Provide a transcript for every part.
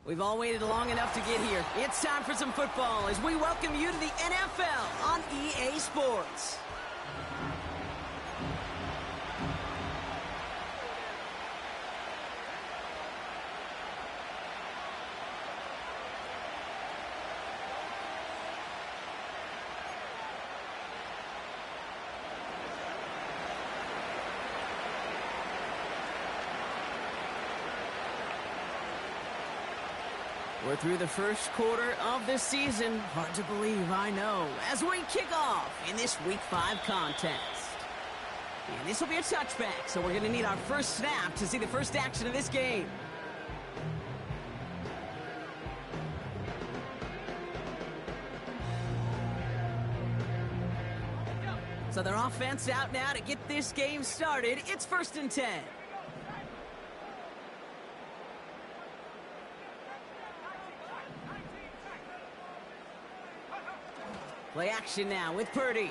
We've all waited long enough to get here. It's time for some football as we welcome you to the NFL on EA Sports. We're through the first quarter of this season. Hard to believe, I know, as we kick off in this Week 5 contest. And this will be a touchback, so we're going to need our first snap to see the first action of this game. So their offense out now to get this game started. It's 1st and 10. Play action now with Purdy.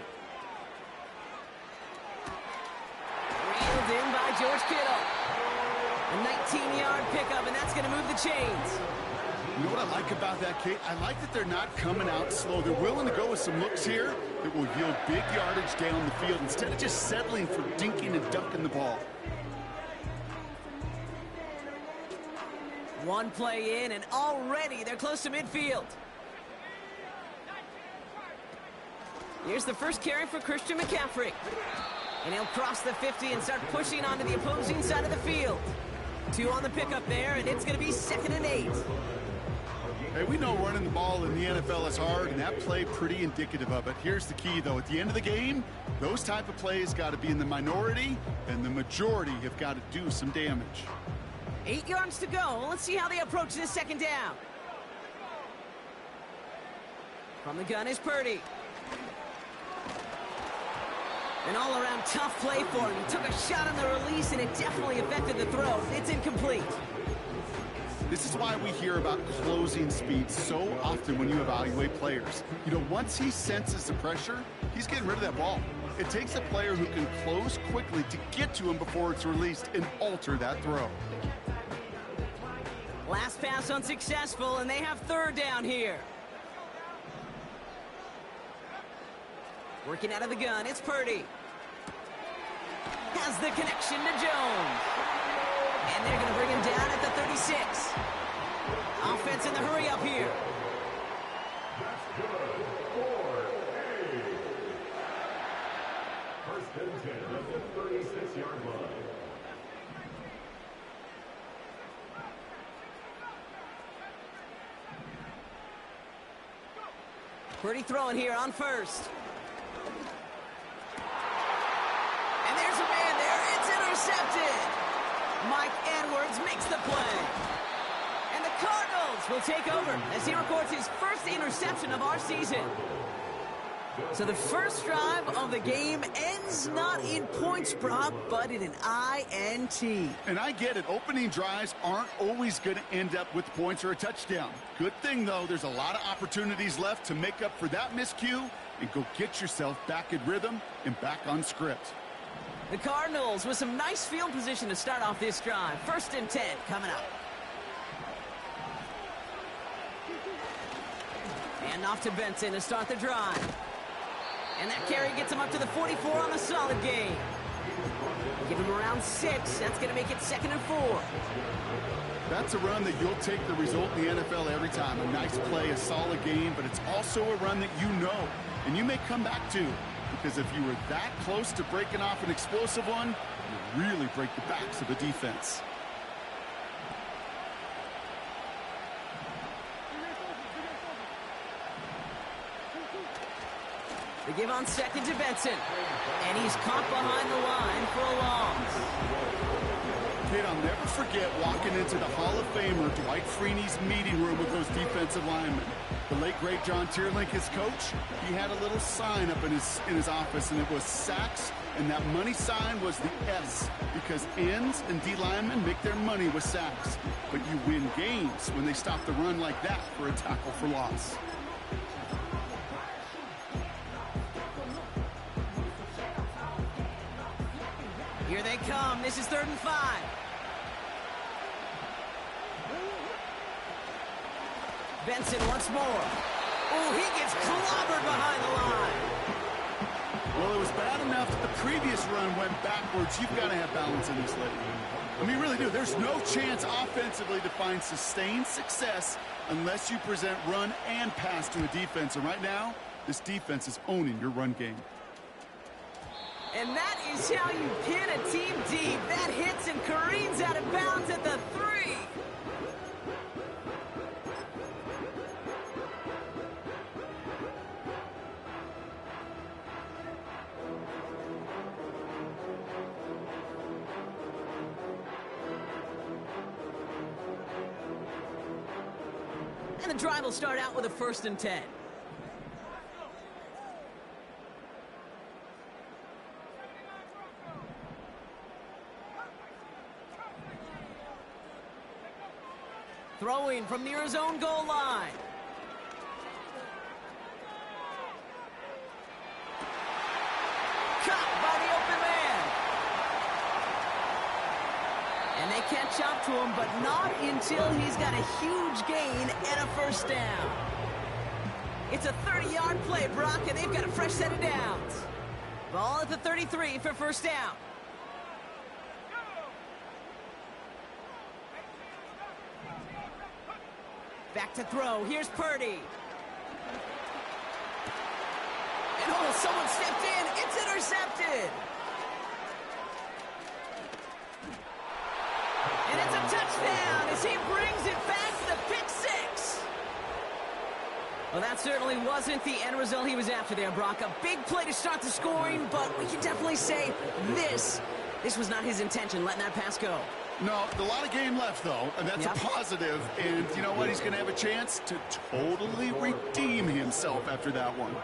Reeled in by George Kittle. A 19-yard pickup, and that's going to move the chains. You know what I like about that, Kate? I like that they're not coming out slow. They're willing to go with some looks here that will yield big yardage down the field instead of just settling for dinking and dunking the ball. One play in, and already they're close to midfield. Here's the first carry for Christian McCaffrey. And he'll cross the 50 and start pushing onto the opposing side of the field. 2 on the pickup there, and it's going to be 2nd and 8. Hey, we know running the ball in the NFL is hard, and that play pretty indicative of it. Here's the key, though. At the end of the game, those type of plays got to be in the minority, and the majority have got to do some damage. 8 yards to go. Let's see how they approach this 2nd down. From the gun is Purdy. An all-around tough play for him. He took a shot on the release, and it definitely affected the throw. It's incomplete. This is why we hear about closing speed so often when you evaluate players. You know, once he senses the pressure, he's getting rid of that ball. It takes a player who can close quickly to get to him before it's released and alter that throw. Last pass unsuccessful, and they have 3rd down here. Working out of the gun, it's Purdy. Has the connection to Jones. And they're going to bring him down at the 36. Offense in the hurry up here. That's good for A. 1st and 10 at the 36-yard line. Purdy throwing here on 1st. And there's a man there. It's intercepted. Mike Edwards makes the play. And the Cardinals will take over as he records his first interception of our season. So the first drive of the game ends not in points, Brock, but in an INT. And I get it. Opening drives aren't always going to end up with points or a touchdown. Good thing, though, there's a lot of opportunities left to make up for that miscue and go get yourself back in rhythm and back on script. The Cardinals with some nice field position to start off this drive. 1st and 10 coming up. And off to Benson to start the drive. And that carry gets him up to the 44 on a solid game. Give him around 6. That's going to make it 2nd and 4. That's a run that you'll take the result in the NFL every time. A nice play, a solid game, but it's also a run that you know and you may come back to. Because if you were that close to breaking off an explosive one, you really break the backs of the defense. They give on 2nd to Benson. And he's caught behind the line for a loss. Kid, I'll never forget walking into the Hall of Famer Dwight Freeney's meeting room with those defensive linemen. The late, great John Tierlink, his coach, he had a little sign up in his office, and it was sacks, and that money sign was the S, because ends and D linemen make their money with sacks. But you win games when they stop the run like that for a tackle for loss. Here they come. This is 3rd and 5. Benson once more. Oh, he gets clobbered behind the line. Well, it was bad enough that the previous run went backwards. You've got to have balance in this league. I mean, really do. There's no chance offensively to find sustained success unless you present run and pass to a defense. And right now, this defense is owning your run game. And that is how you pin a team deep. That hits and careens out of bounds at the 3. And the drive will start out with a 1st and 10. Throwing from near his own goal line. Caught by the open man. And they catch up to him, but not until he's got a huge gain and a 1st down. It's a 30-yard play, Brock, and they've got a fresh set of downs. Ball at the 33 for 1st down. Back to throw. Here's Purdy. And oh, someone stepped in. It's intercepted. And it's a touchdown as he brings it back to the pick 6. Well, that certainly wasn't the end result he was after there, Brock. A big play to start the scoring, but we can definitely say this was not his intention, letting that pass go. No, a lot of game left, though, and that's a positive. And you know what? He's going to have a chance to totally redeem himself after that one.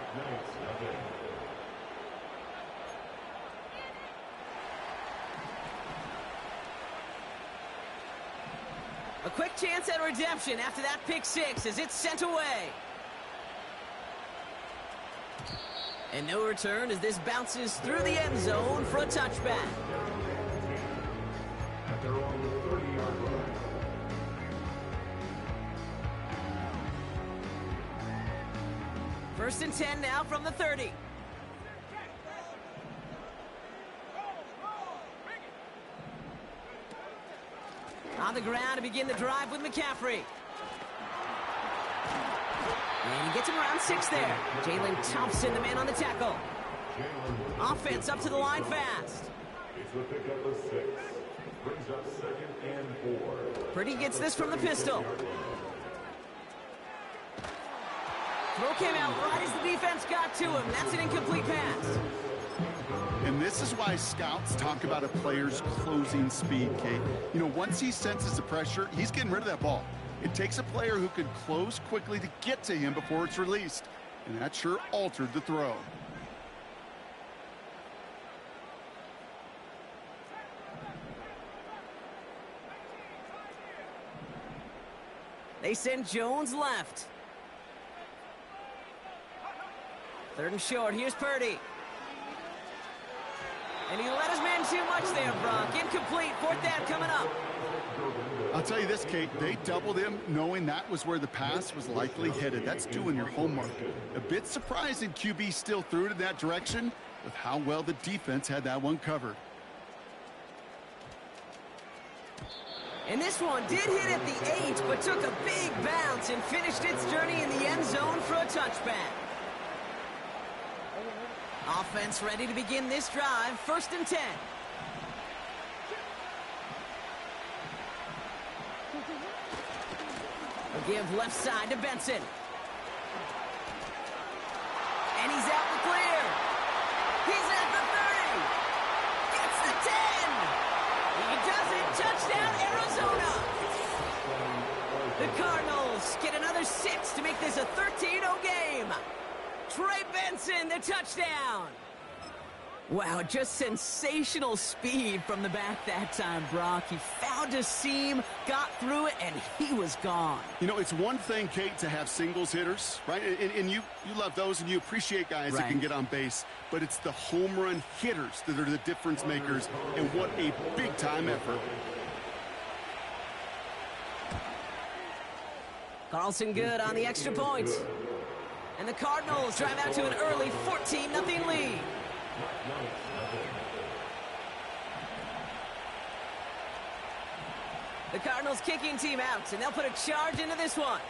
A quick chance at redemption after that pick 6 as it's sent away. And no return as this bounces through the end zone for a touchback. At their own 30-yard line. First and 10 now from the 30. On the ground to begin the drive with McCaffrey. And he gets him around 6 there. Jalen Thompson, the man on the tackle. Offense up to the line fast. It's the pickup of 6. Brings up 2nd and 4. Purdy gets this from the pistol. Throw came out right as the defense got to him. That's an incomplete pass. And this is why scouts talk about a player's closing speed, Kate. You know, once he senses the pressure, he's getting rid of that ball. It takes a player who can close quickly to get to him before it's released. And that sure altered the throw. They send Jones left. 3rd and short. Here's Purdy. And he let his man too much there, Brock. Incomplete. 4th down coming up. I'll tell you this, Kate. They doubled him knowing that was where the pass was likely headed. That's doing your homework. A bit surprising QB still threw it in that direction with how well the defense had that one covered. And this one did hit at the 8, but took a big bounce and finished its journey in the end zone for a touchback. Offense ready to begin this drive. 1st and 10. A give left side to Benson. And he's out the clear. He's at the 30. Gets the 10. He does it. Touchdown, Arizona. The Cardinals get another 6 to make this a 13-0 game. Trey Benson, the touchdown. Wow, just sensational speed from the back that time, Brock. He found a seam, got through it, and he was gone. You know, it's one thing, Kate, to have singles hitters, right? And you love those, and you appreciate guys that can get on base. But it's the home run hitters that are the difference makers, and what a big-time effort. Carlson good on the extra point. And the Cardinals drive out to an early 14-0 lead. The Cardinals kicking team out, and they'll put a charge into this one.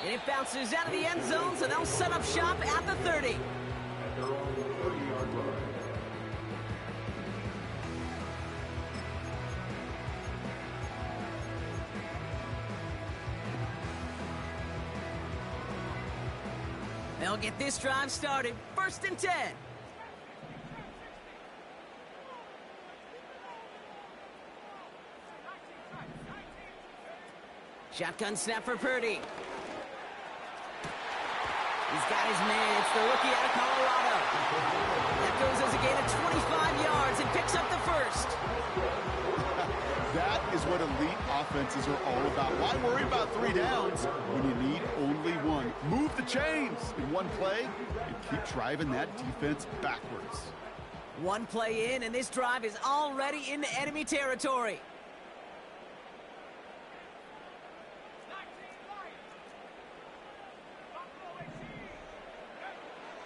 And it bounces out of the end zone, so they'll set up shop at the 30. And they're on the 30-yard line. They'll get this drive started. 1st and 10. Shotgun snap for Purdy. He's got his man. It's the rookie out of Colorado. That goes as a gain of 25 yards and picks up the first. That is what elite offenses are all about. Why worry about 3 downs when you need only 1? Move the chains in one play and keep driving that defense backwards. 1 play in, and this drive is already into enemy territory.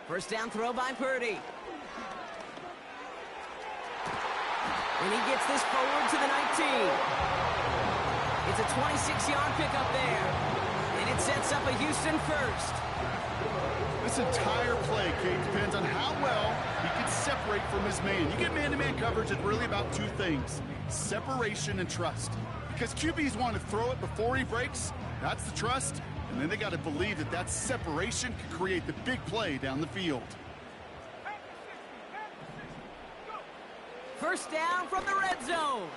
First down throw by Purdy. And he gets this forward to the 19. It's a 26-yard pickup there. And it sets up a Houston first. This entire play, Kate, depends on how well he can separate from his man. You get man-to-man coverage, it's really about 2 things: separation and trust. Because QBs want to throw it before he breaks. That's the trust. And then they got to believe that that separation can create the big play down the field. First down from the red zone.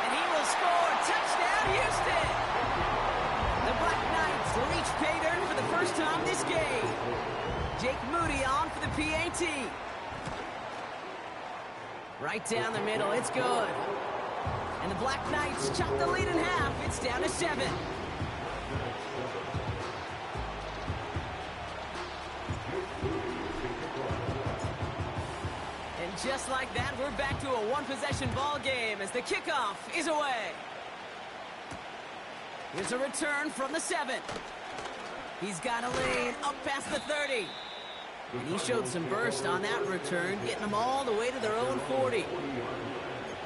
And he will score. Touchdown, Houston. The Black Knights reach pay dirt for the first time this game. Jake Moody on for the PAT. Right down the middle. It's good. And the Black Knights chop the lead in half. It's down to 7. And just like that, we're back to a 1-possession ball game as the kickoff is away. Here's a return from the 7. He's got a lane up past the 30. And he showed some burst on that return, getting them all the way to their own 40.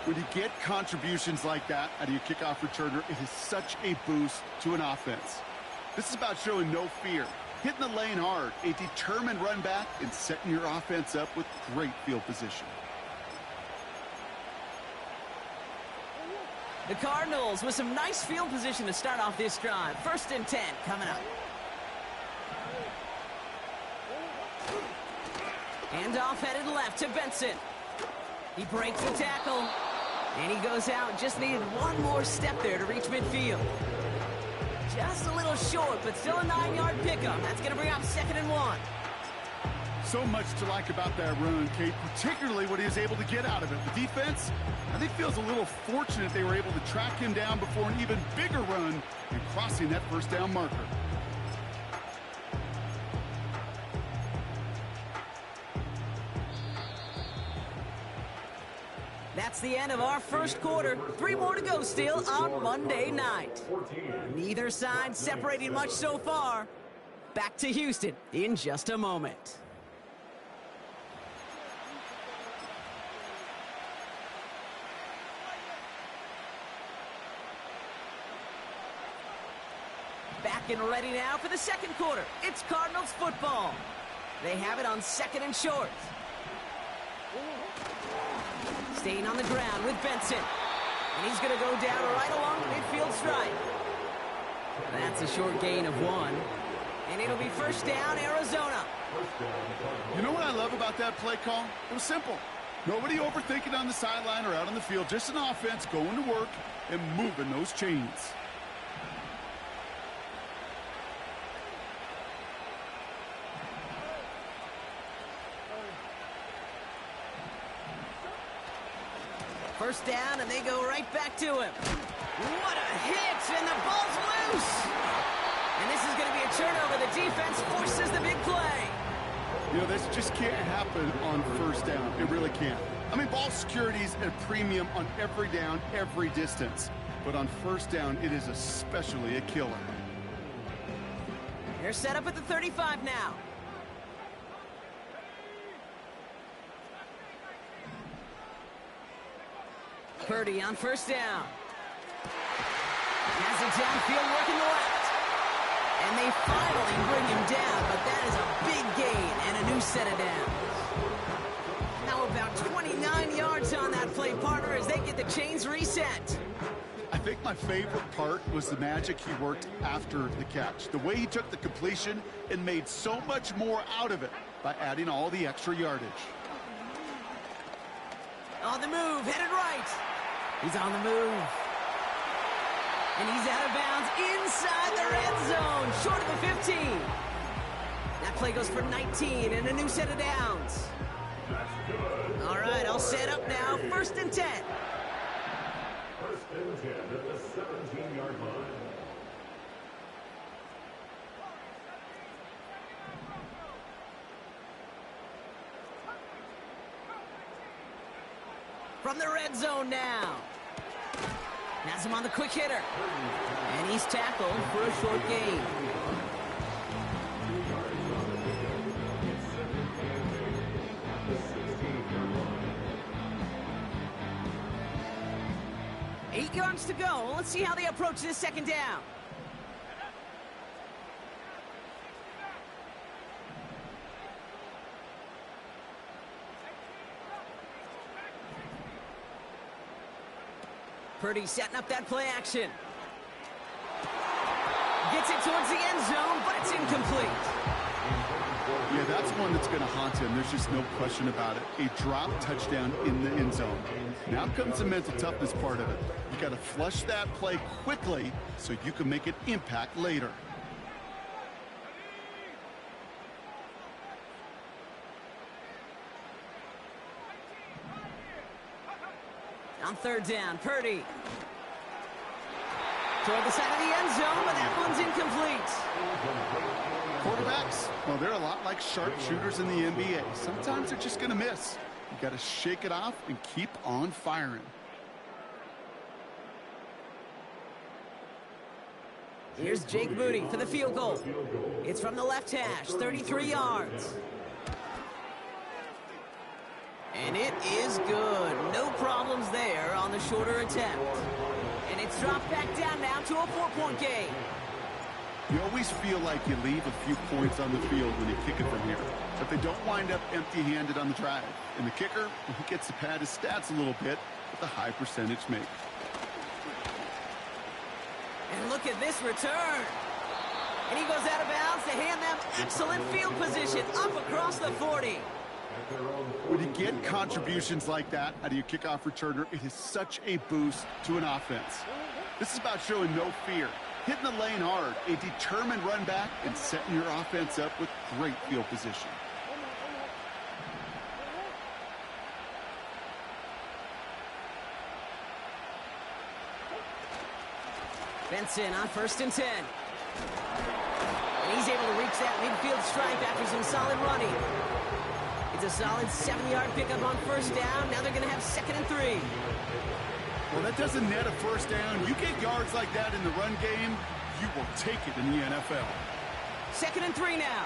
When you get contributions like that out of your kickoff returner, it is such a boost to an offense. This is about showing no fear, hitting the lane hard, a determined run back, and setting your offense up with great field position. The Cardinals with some nice field position to start off this drive. 1st and 10 coming up. Handoff headed left to Benson. He breaks the tackle. And he goes out, just needed 1 more step there to reach midfield. Just a little short, but still a 9-yard pickup. That's going to bring up 2nd and 1. So much to like about that run, Kate, particularly what he was able to get out of it. The defense, I think, feels a little fortunate they were able to track him down before an even bigger run and crossing that first down marker. That's the end of our first quarter. 3 more to go still on Monday night. Neither side separating much so far. Back to Houston in just a moment. Back and ready now for the second quarter. It's Cardinals football. They have it on 2nd and short. Staying on the ground with Benson. And he's going to go down right along the midfield stripe. That's a short gain of 1. And it'll be first down, Arizona. You know what I love about that play call? It was simple. Nobody overthinking on the sideline or out on the field. Just an offense going to work and moving those chains. First down, and they go right back to him. What a hit, and the ball's loose. And this is going to be a turnover. The defense forces the big play. You know, this just can't happen on first down. It really can't. I mean, ball security is at a premium on every down, every distance. But on first down, it is especially a killer. They're set up at the 35 now. Purdy on first down. Has it downfield working the left. And they finally bring him down, but that is a big gain and a new set of downs. Now about 29 yards on that play, partner, as they get the chains reset. I think my favorite part was the magic he worked after the catch. The way he took the completion and made so much more out of it by adding all the extra yardage. On the move, headed right. He's on the move. And he's out of bounds inside the red zone, short of the 15. That play goes for 19 and a new set of downs. All right, I'll set up now. 1st and 10. 1st and 10 at the 17-yard line. From the red zone now. Has him on the quick hitter. And he's tackled for a short gain. Eight yards to go. Let's see how they approach this 2nd down. Purdy setting up that play action. Gets it towards the end zone, but it's incomplete. Yeah, that's one that's going to haunt him. There's just no question about it. A drop touchdown in the end zone. Now comes the mental toughness part of it. You got to flush that play quickly so you can make an impact later. On 3rd down, Purdy. Toward the side of the end zone, but that one's incomplete. Quarterbacks, well, they're a lot like sharpshooters in the NBA. Sometimes they're just going to miss. You got to shake it off and keep on firing. Here's Jake Moody for the field goal. It's from the left hash, 33 yards. And it is good. No problems there on the shorter attempt. And it's dropped back down now to a 4-point game. You always feel like you leave a few points on the field when you kick it from here. But they don't wind up empty-handed on the drive. And the kicker, he gets to pad his stats a little bit with a high percentage make. And look at this return. And he goes out of bounds to hand them excellent field position up across the 40. When you get contributions like that out of your kickoff returner, it is such a boost to an offense. This is about showing no fear, hitting the lane hard, a determined run back, and setting your offense up with great field position. Benson on 1st and 10. And he's able to reach that midfield stripe after some solid running. It's a solid 7-yard pickup on 1st down. Now they're going to have 2nd and 3. Well, that doesn't net a 1st down. You get yards like that in the run game, you will take it in the NFL. 2nd and 3 now.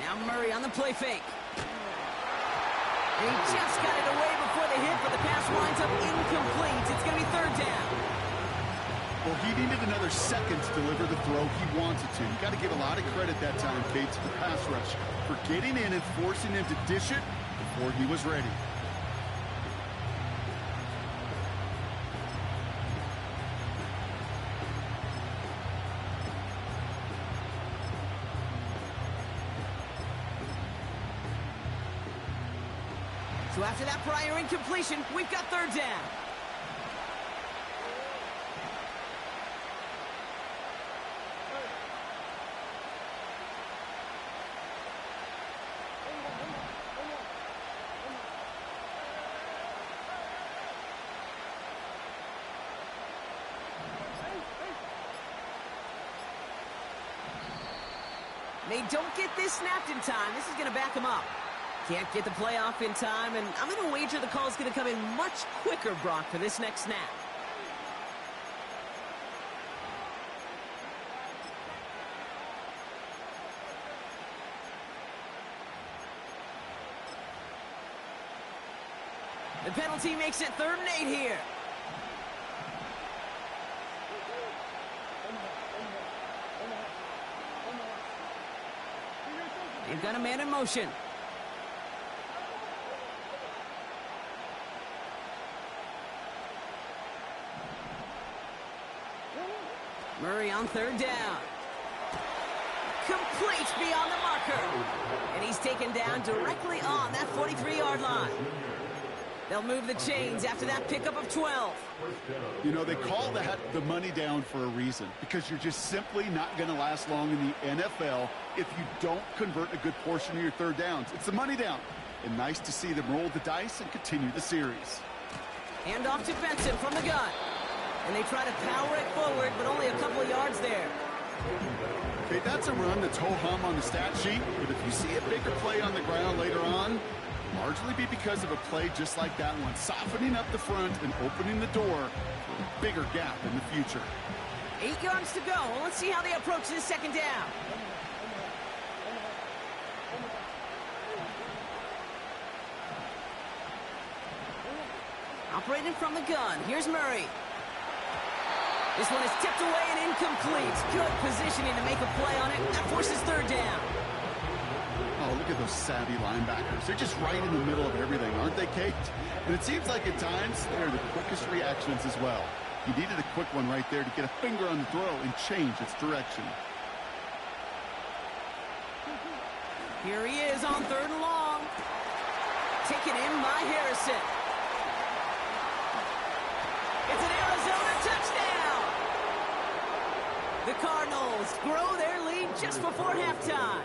Now Murray on the play fake. And he just got it away before the hit, but the pass winds up incomplete. It's going to be 3rd down. Well, he needed another second to deliver the throw he wanted to. You got to give a lot of credit that time, Kate, to the pass rush for getting in and forcing him to dish it before he was ready. So after that prior incompletion, we've got 3rd down. They don't get this snapped in time. This is going to back them up. Can't get the play off in time, and I'm going to wager the call is going to come in much quicker, Brock, for this next snap. The penalty makes it 3rd and 8 here. They've got a man in motion. Murray on 3rd down. Complete beyond the marker. And he's taken down directly on that 43-yard line. They'll move the chains after that pickup of 12. You know, they call that the money down for a reason, because you're just simply not going to last long in the NFL if you don't convert a good portion of your 3rd downs. It's the money down. And nice to see them roll the dice and continue the series. Hand off to Benson from the gun. And they try to power it forward, but only a couple of yards there. Okay, that's a run that's ho-hum on the stat sheet, but if you see a bigger play on the ground later on, largely be because of a play just like that one, softening up the front and opening the door for a bigger gap in the future. 8 yards to go. Well, let's see how they approach this 2nd down. Operating from the gun. Here's Murray. This one is tipped away and incomplete. Good positioning to make a play on it. That forces 3rd down. Oh, look at those savvy linebackers. They're just right in the middle of everything, aren't they, Kate? And it seems like at times they're the quickest reactions as well. He needed a quick one right there to get a finger on the throw and change its direction. Here he is on 3rd and long. Taken in by Harrison. It's an Arizona touchdown. The Cardinals grow their lead just before halftime.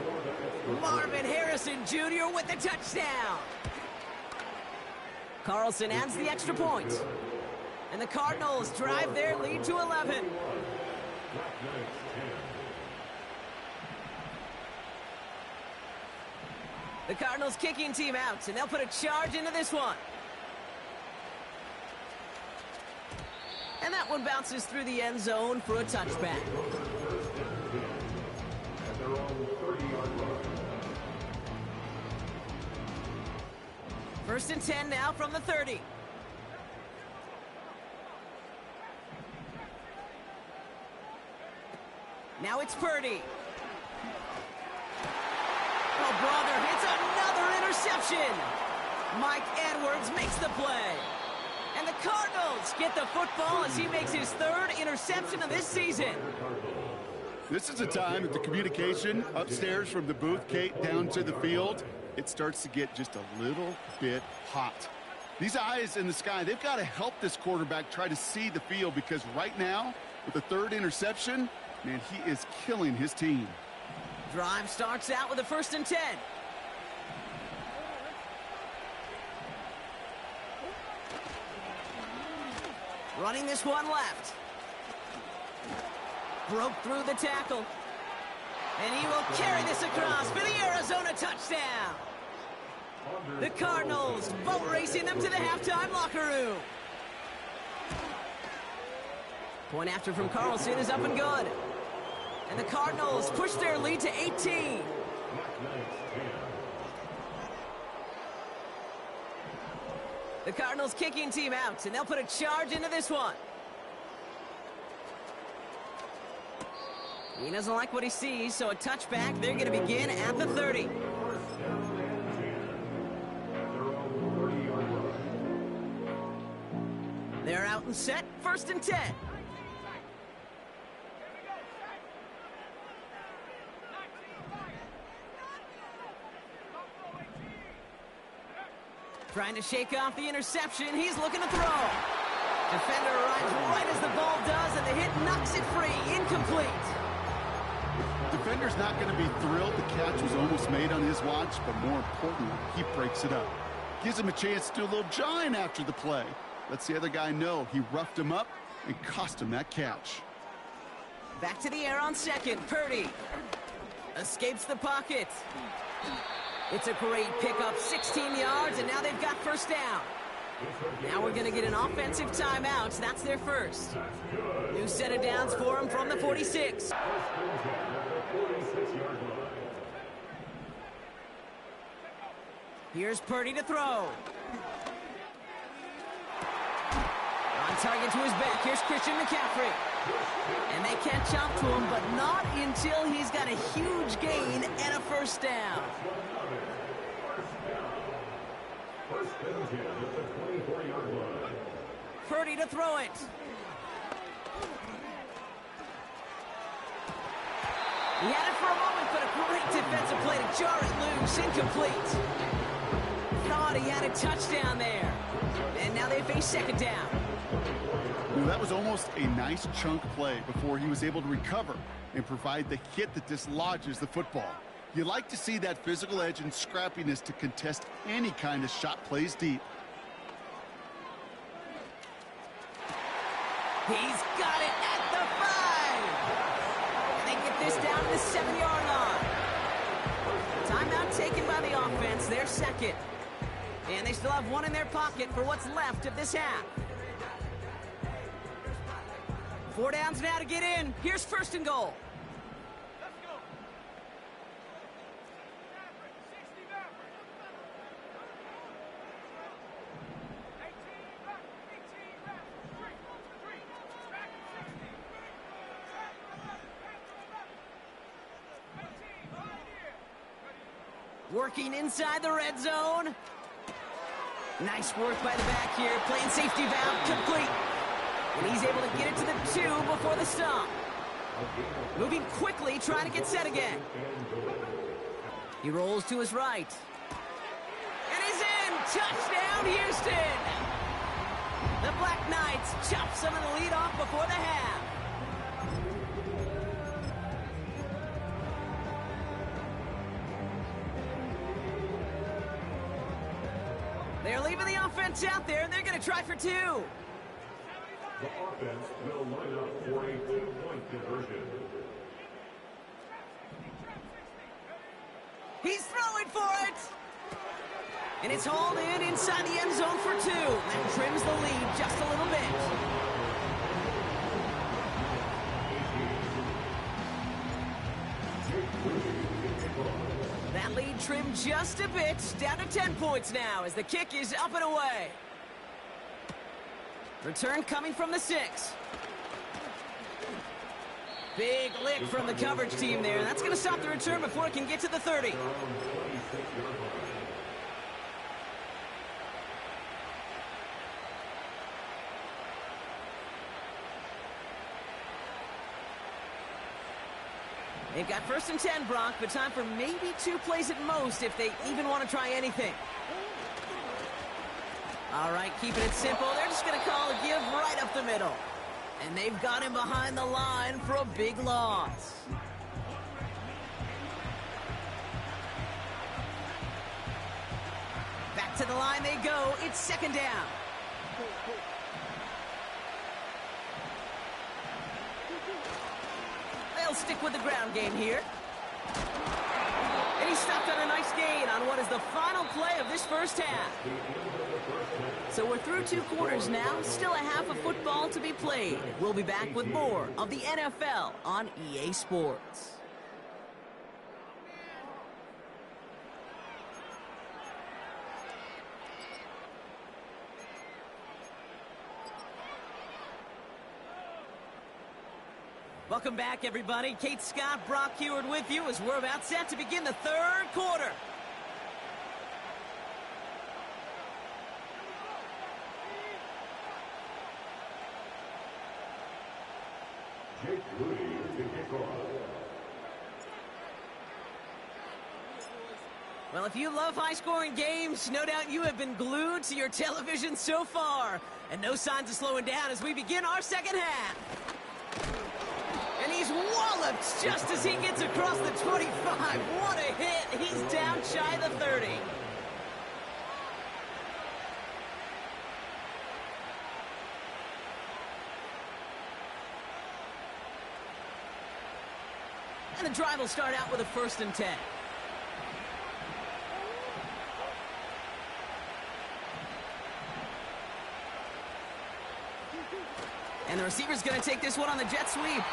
Marvin Harrison Jr. with the touchdown. Carlson adds the extra point. And the Cardinals drive their lead to 11. The Cardinals kicking team out, and they'll put a charge into this one. And that one bounces through the end zone for a touchback. First and 10 now from the 30. Now it's Purdy. Oh, brother, it's another interception. Mike Edwards makes the play. And the Cardinals get the football as he makes his 3rd interception of this season. This is a time that the communication upstairs from the booth, Kate, down to the field, it starts to get just a little bit hot. These eyes in the sky, they've got to help this quarterback try to see the field, because right now, with the 3rd interception, man, he is killing his team. Drive starts out with a 1st and 10. Running this one left. Broke through the tackle. And he will carry this across for the Arizona touchdown. The Cardinals boat racing them to the halftime locker room. Point after from Carlson is up and good. And the Cardinals push their lead to 18. The Cardinals kicking team out, and they'll put a charge into this one. He doesn't like what he sees, so a touchback. They're going to begin at the 30. They're out and set, 1st and 10. Trying to shake off the interception. He's looking to throw. Defender arrives right as the ball does, and the hit knocks it free. Incomplete. Defender's not going to be thrilled the catch was almost made on his watch, but more importantly, he breaks it up. Gives him a chance to do a little jawing after the play. Lets the other guy know he roughed him up and cost him that catch. Back to the air on 2nd. Purdy. Escapes the pocket. It's a great pickup, 16 yards, and now they've got first down. Now we're going to get an offensive timeout. That's their first. New set of downs for them from the 46. Here's Purdy to throw. On target to his back. Here's Christian McCaffrey. And they catch up to him, but not until he's got a huge gain and a first down. Purdy to throw it. He had it for a moment, but a great defensive play to jar it loose. Incomplete. Thought he had a touchdown there. And now they face second down. Well, that was almost a nice chunk play before he was able to recover and provide the hit that dislodges the football. You like to see that physical edge and scrappiness to contest any kind of shot plays deep. He's got it at the 5. And they get this down to the 7-yard line. Timeout taken by the offense, their second. And they still have one in their pocket for what's left of this half. 4 downs now to get in. Here's first and goal. Working inside the red zone. Nice work by the back here. Playing safety valve complete. And he's able to get it to the 2 before the stop. Moving quickly, trying to get set again. He rolls to his right. And he's in! Touchdown, Houston! The Black Knights chop some of the lead off before the half. They're leaving the offense out there, and they're going to try for 2. The offense will line up for a 2-point conversion. He's throwing for it! And it's hauled in inside the end zone for 2. That trims the lead just a little bit. That lead trimmed just a bit, down to 10 points now as the kick is up and away. Return coming from the 6. Big lick from the coverage team there. That's going to stop the return before it can get to the 30. They've got first and 10, Brock, but time for maybe 2 plays at most if they even want to try anything. All right, keeping it simple. They're just going to call a give right up the middle. And they've got him behind the line for a big loss. Back to the line they go. It's second down. They'll stick with the ground game here. And he stopped on a nice gain on what is the final play of this first half. So we're through 2 quarters now. Still a half of football to be played. We'll be back with more of the NFL on EA Sports. Welcome back, everybody. Kate Scott, Brock Heward with you as we're about set to begin the 3rd quarter. Jake Rudy to kick off. Well, if you love high-scoring games, no doubt you have been glued to your television so far. And no signs of slowing down as we begin our second half. And he's walloped just as he gets across the 25. What a hit. He's down shy of the 30. And the drive will start out with a 1st and 10. And the receiver's going to take this one on the jet sweep.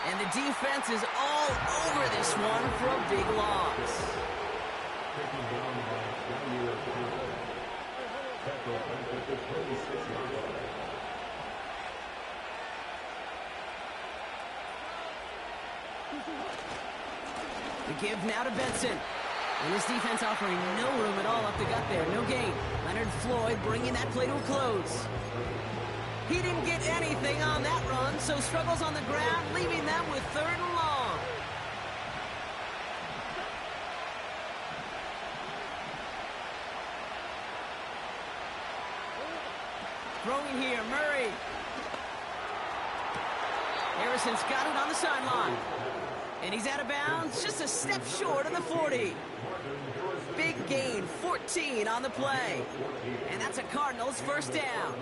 And the defense is all over this one for a big loss. The give now to Benson. And this defense offering no room at all up the gut there. No gain. Leonard Floyd bringing that play to a close. He didn't get anything on that run, so struggles on the ground, leaving them with 3rd and long. Throwing here, Murray. Harrison's got it on the sideline. And he's out of bounds, just a step short of the 40. Big gain, 14 on the play. And that's a Cardinals 1st down.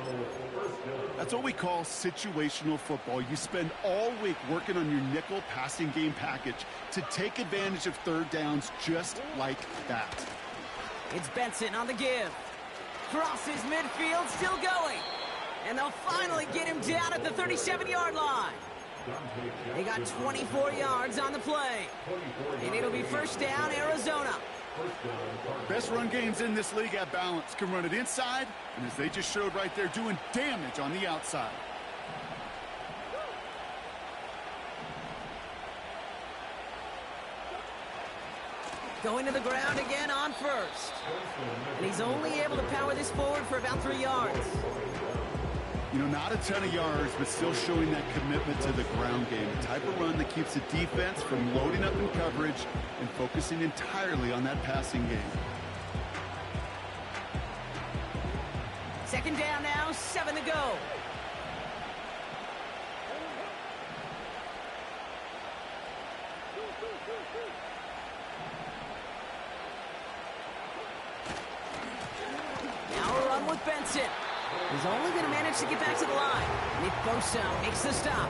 That's what we call situational football. You spend all week working on your nickel passing game package to take advantage of 3rd downs just like that. It's Benson on the give. Crosses midfield, still going. And they'll finally get him down at the 37-yard line. They got 24 yards on the play. And it'll be 1st down, Arizona. Best run games in this league at balance. Can run it inside, and as they just showed right there, doing damage on the outside. Going to the ground again on 1st. And he's only able to power this forward for about 3 yards. You know, not a ton of yards, but still showing that commitment to the ground game. The type of run that keeps the defense from loading up in coverage and focusing entirely on that passing game. 2nd down now, 7 to go. Now a run with Benson. He's only going to manage to get back to the line. Nick Bosa makes the stop.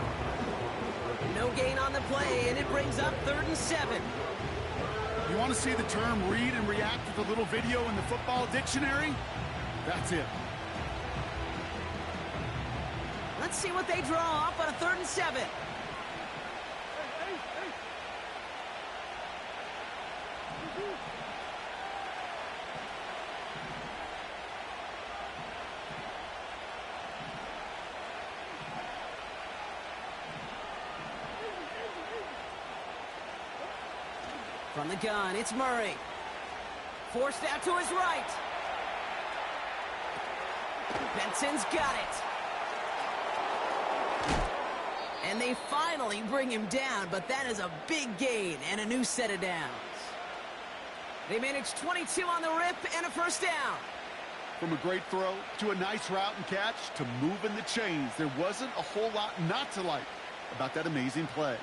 No gain on the play, and it brings up 3rd and 7. You want to see the term read and react with a little video in the football dictionary? That's it. Let's see what they draw up on a 3rd and 7. From the gun, it's Murray. Forced out to his right. Benson's got it. And they finally bring him down, but that is a big gain and a new set of downs. They managed 22 on the rip and a 1st down. From a great throw to a nice route and catch to moving the chains, there wasn't a whole lot not to like about that amazing play.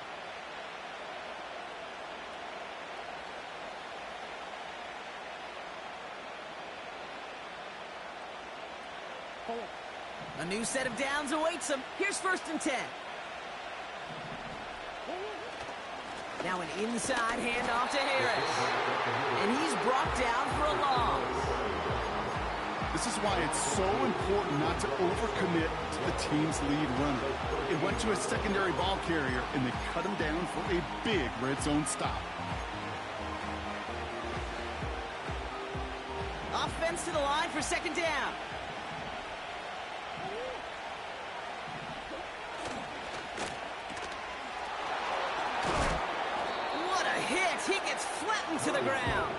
A new set of downs awaits him. Here's 1st and 10. Now an inside handoff to Harris. And he's brought down for a loss. This is why it's so important not to overcommit to the team's lead runner. It went to a secondary ball carrier, and they cut him down for a big red zone stop. Offense to the line for 2nd down. What a hit! He gets flattened to the ground.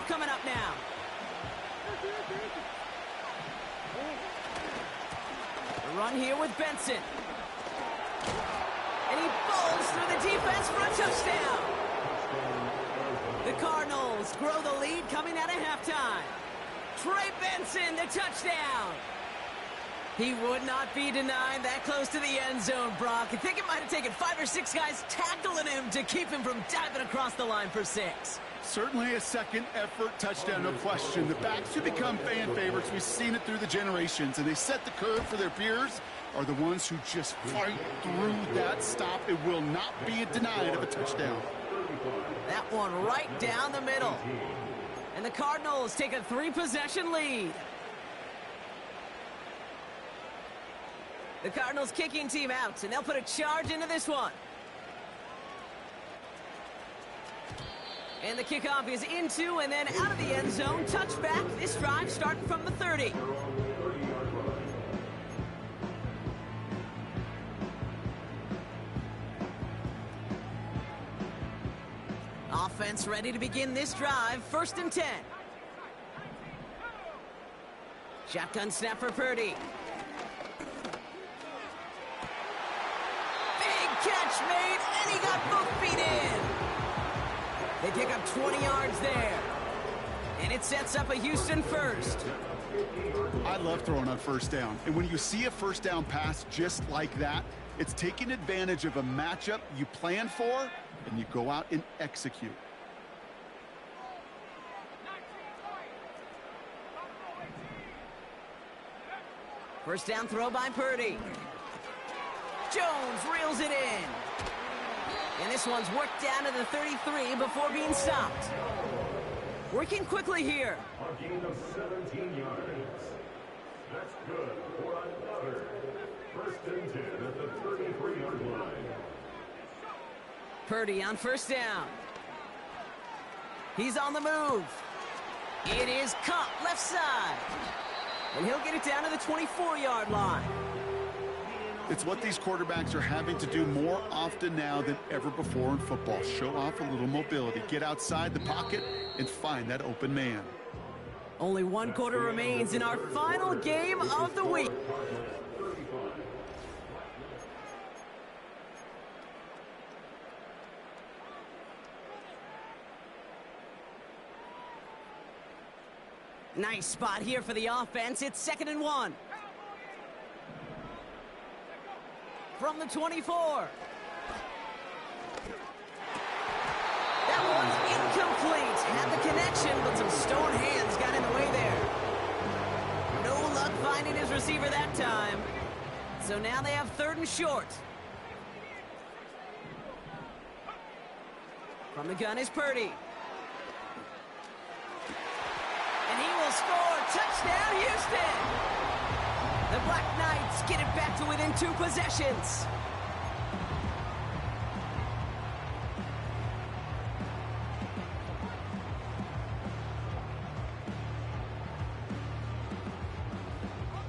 Coming up now. A run here with Benson. And he bowls through the defense for a touchdown. The Cardinals grow the lead coming out of halftime. Trey Benson, the touchdown. He would not be denied that close to the end zone, Brock. I think it might have taken 5 or 6 guys tackling him to keep him from diving across the line for 6. Certainly a second effort touchdown, no question. The backs who become fan favorites, we've seen it through the generations, and they set the curve for their peers, are the ones who just fight through that stop. It will not be denied of a touchdown. That one right down the middle. And the Cardinals take a 3-possession lead. The Cardinals kicking team out, and they'll put a charge into this one. And the kickoff is into and then out of the end zone. Touchback. This drive starting from the 30. Offense ready to begin this drive. 1st and 10. Shotgun snap for Purdy. Big catch made, and he got both feet in. They pick up 20 yards there. And it sets up a Houston first. I love throwing on 1st down. And when you see a 1st down pass just like that, it's taking advantage of a matchup you plan for, and you go out and execute. First down throw by Purdy. Jones reels it in. And this one's worked down to the 33 before being stopped. Working quickly here. A gain of 17 yards. That's good for another. 1st and 10 at the 33-yard line. Purdy on 1st down. He's on the move. It is caught left side. And he'll get it down to the 24-yard line. It's what these quarterbacks are having to do more often now than ever before in football. Show off a little mobility. Get outside the pocket and find that open man. Only 1 quarter remains in our final game of the week. Nice spot here for the offense. It's 2nd and 1. From the 24. That one's incomplete. Had the connection, but some stone hands got in the way there. No luck finding his receiver that time. So now they have 3rd and short. From the gun is Purdy. And he will score. Touchdown, Houston! The Black Knights get it back to within 2 possessions.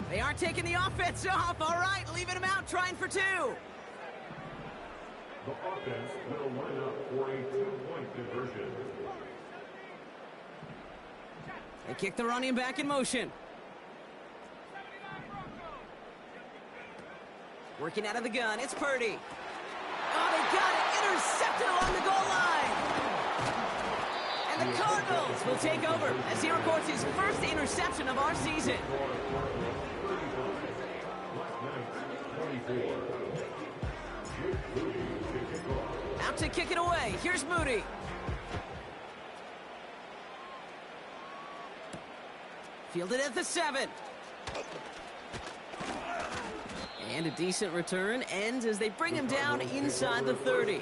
They aren't taking the offense off. All right, leaving them out, trying for 2. The offense will line up for a 2-point conversion. They kick the running back in motion. Working out of the gun, it's Purdy. Oh, they got it, intercepted along the goal line. And the Cardinals will take over as he records his 1st interception of our season. Out to kick it away, here's Moody. Fielded at the 7. And a decent return ends as they bring him down inside the 30.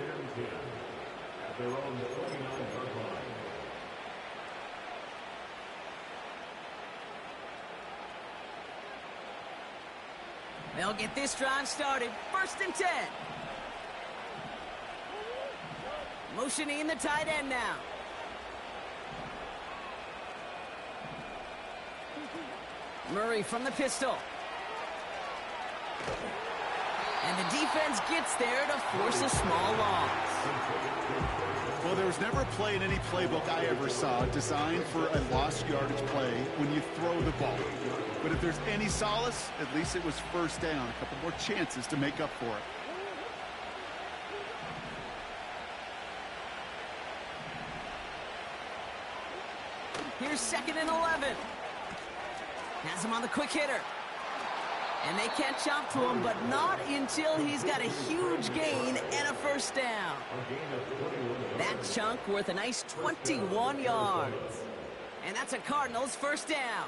They'll get this drive started. 1st and 10. Motioning the tight end now. Murray from the pistol. And the defense gets there to force a small loss. Well, there was never a play in any playbook I ever saw designed for a lost yardage play when you throw the ball. But if there's any solace, at least it was 1st down. A couple more chances to make up for it. Here's 2nd and 11. Has him on the quick hitter. And they catch up to him, but not until he's got a huge gain and a first down. That chunk worth a nice 21 yards. And that's a Cardinals first down.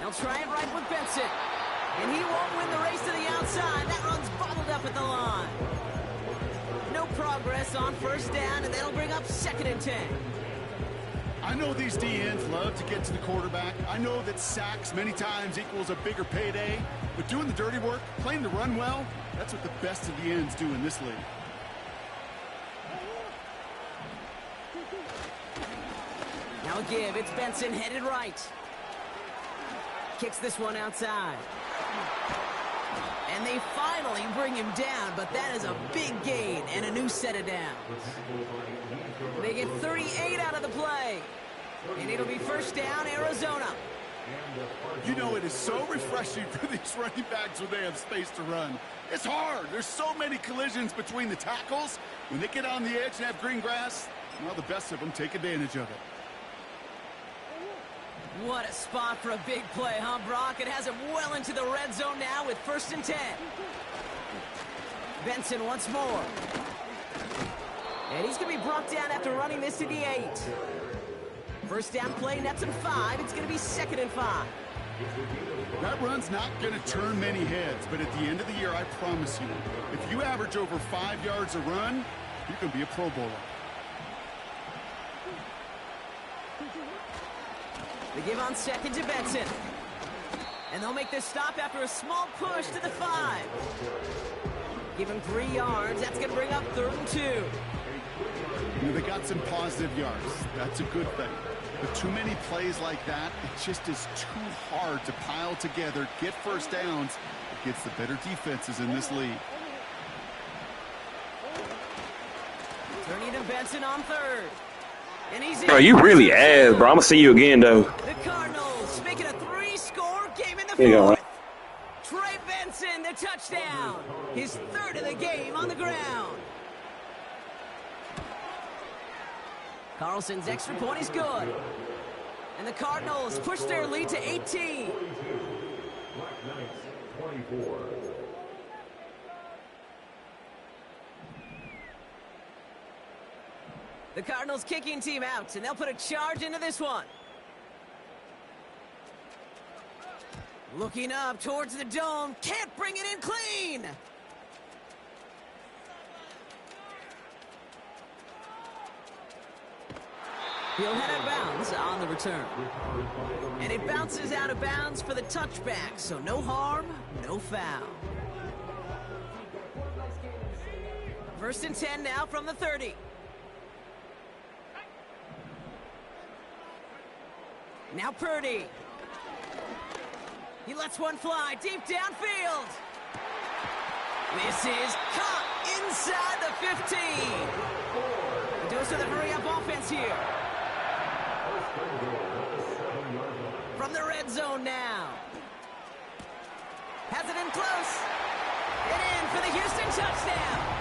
They'll try it right with Benson. And he won't win the race to the outside. That run's bottled up at the line. No progress on first down, and that'll bring up 2nd and 10. I know these D-ends love to get to the quarterback. I know that sacks many times equals a bigger payday. But doing the dirty work, playing the run well, that's what the best of the ends do in this league. Now a give. It's Benson headed right. Kicks this one outside. And they finally bring him down, but that is a big gain and a new set of downs. They get 38 out of the play. And it'll be first down, Arizona. You know, it is so refreshing for these running backs when they have space to run. It's hard. There's so many collisions between the tackles. When they get on the edge and have green grass, well, the best of them take advantage of it. What a spot for a big play, huh, Brock? It has him well into the red zone now with 1st and 10. Benson once more. And he's going to be brought down after running this to the 8. First down play, nets him 5. It's going to be 2nd and 5. That run's not going to turn many heads, but at the end of the year, I promise you, if you average over 5 yards a run, you can be a Pro Bowler. They give on 2nd to Benson. And they'll make this stop after a small push to the 5. Give him 3 yards. That's going to bring up 3rd and 2. You know, they got some positive yards. That's a good thing. But too many plays like that, it just is too hard to pile together, get first downs against the better defenses in this league. Turning to Benson on 3rd. And he's in. Bro, you really ass, bro. I'm gonna see you again, though. The Cardinals making a 3-score game in the 4th. There you go. Trey Benson, the touchdown. His 3rd of the game on the ground. Carlson's extra point is good. And the Cardinals push their lead to 18. Black Knights 24. The Cardinals kicking team out, and they'll put a charge into this one. Looking up towards the dome. Can't bring it in clean. He'll head out of bounds on the return. And it bounces out of bounds for the touchback, so no harm, no foul. 1st and 10 now from the 30. Now Purdy. He lets one fly deep downfield. This is caught inside the 15. He goes to the hurry-up offense here. From the red zone now. Has it in close. And in for the Houston touchdown.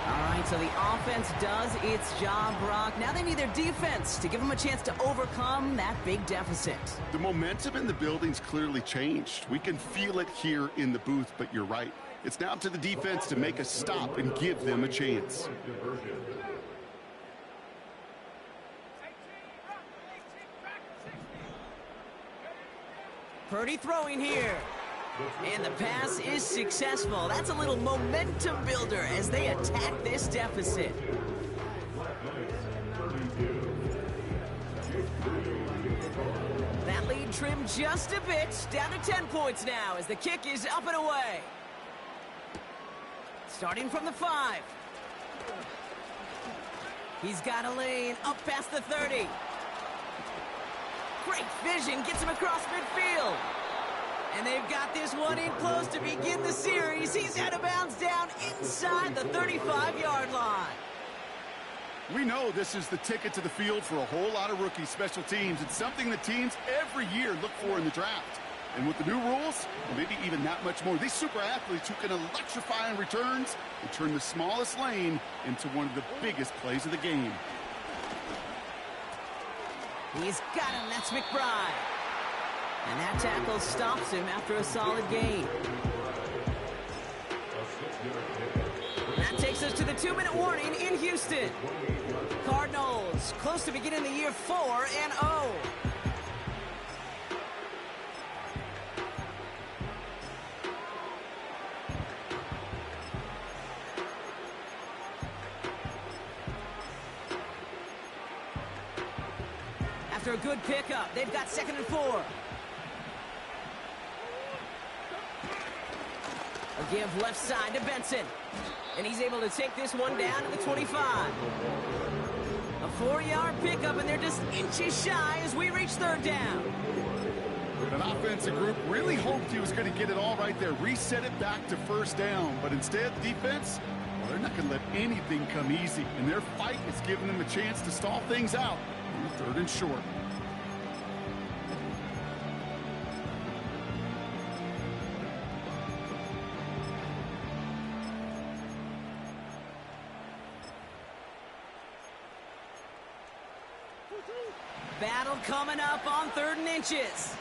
All right, so the offense does its job, Brock. Now they need their defense to give them a chance to overcome that big deficit. The momentum in the building's clearly changed. We can feel it here in the booth, but you're right. It's now up to the defense to make a stop and give them a chance. Purdy throwing here. And the pass is successful. That's a little momentum builder as they attack this deficit. That lead trimmed just a bit. Down to 10 points now as the kick is up and away. Starting from the 5. He's got a lane up past the 30. Great vision gets him across midfield. And they've got this one in close to begin the series. He's out of bounds down inside the 35-yard line. We know this is the ticket to the field for a whole lot of rookie special teams. It's something that teams every year look for in the draft. And with the new rules, maybe even that much more, these super athletes who can electrify in returns and turn the smallest lane into one of the biggest plays of the game. He's got him. That's McBride. And that tackle stops him after a solid gain. That takes us to the 2-minute warning in Houston. Cardinals close to beginning the year 4-0. After a good pickup, they've got 2nd and 4. A give left side to Benson. And he's able to take this one down to the 25. A 4-yard pickup, and they're just inches shy as we reach 3rd down. An offensive group really hoped he was going to get it all right there, reset it back to 1st down. But instead, defense, well, they're not going to let anything come easy. And their fight is giving them a chance to stall things out on 3rd and short. Battle coming up on 3rd and inches.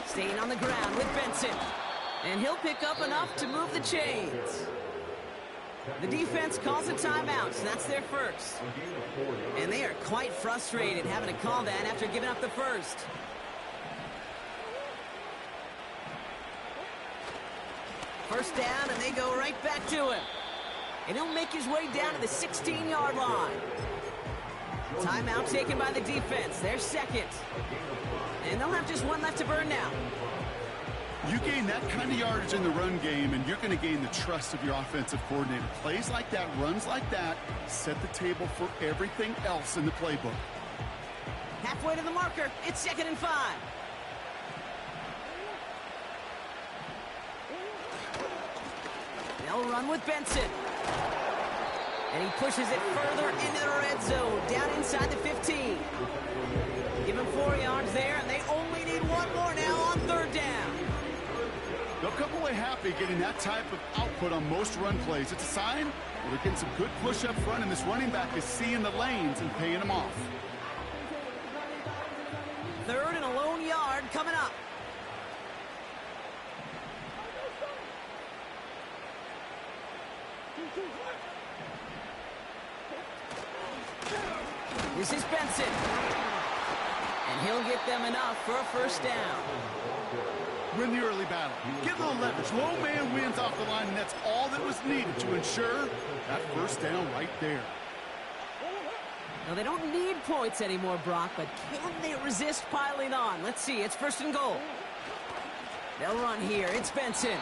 Staying on the ground with Benson. And he'll pick up enough to move the chains. The defense calls a timeout, so that's their first. And they are quite frustrated having to call that after giving up the first. First down, and they go right back to him. And he'll make his way down to the 16-yard line. Timeout taken by the defense. Their 2nd. And they'll have just one left to burn now. You gain that kind of yardage in the run game, and you're going to gain the trust of your offensive coordinator. Plays like that, runs like that, set the table for everything else in the playbook. Halfway to the marker. It's 2nd and 5. They'll run with Benson. And he pushes it further into the red zone, down inside the 15. Give him 4 yards there, and they only need one more now on 3rd down. They'll come away happy getting that type of output on most run plays. It's a sign that they're getting some good push up front, and this running back is seeing the lanes and paying them off. 3rd and a lone yard coming up. This is Benson. And he'll get them enough for a 1st down. Win the early battle. Get a little leverage. Low man wins off the line, and that's all that was needed to ensure that 1st down right there. Now, they don't need points anymore, Brock, but can they resist piling on? Let's see. It's 1st and goal. They'll run here. It's Benson.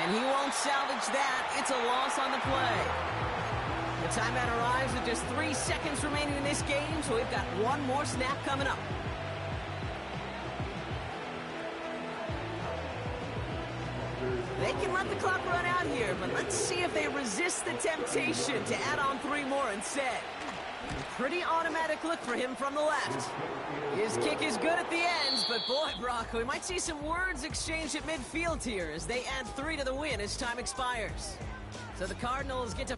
And he won't salvage that. It's a loss on the play. The timeout arrives with just 3 seconds remaining in this game, so we've got one more snap coming up. They can let the clock run out here, but let's see if they resist the temptation to add on 3 more instead. A pretty automatic look for him from the left. His kick is good at the ends, but boy, Brock, we might see some words exchanged at midfield here as they add 3 to the win as time expires. So the Cardinals get to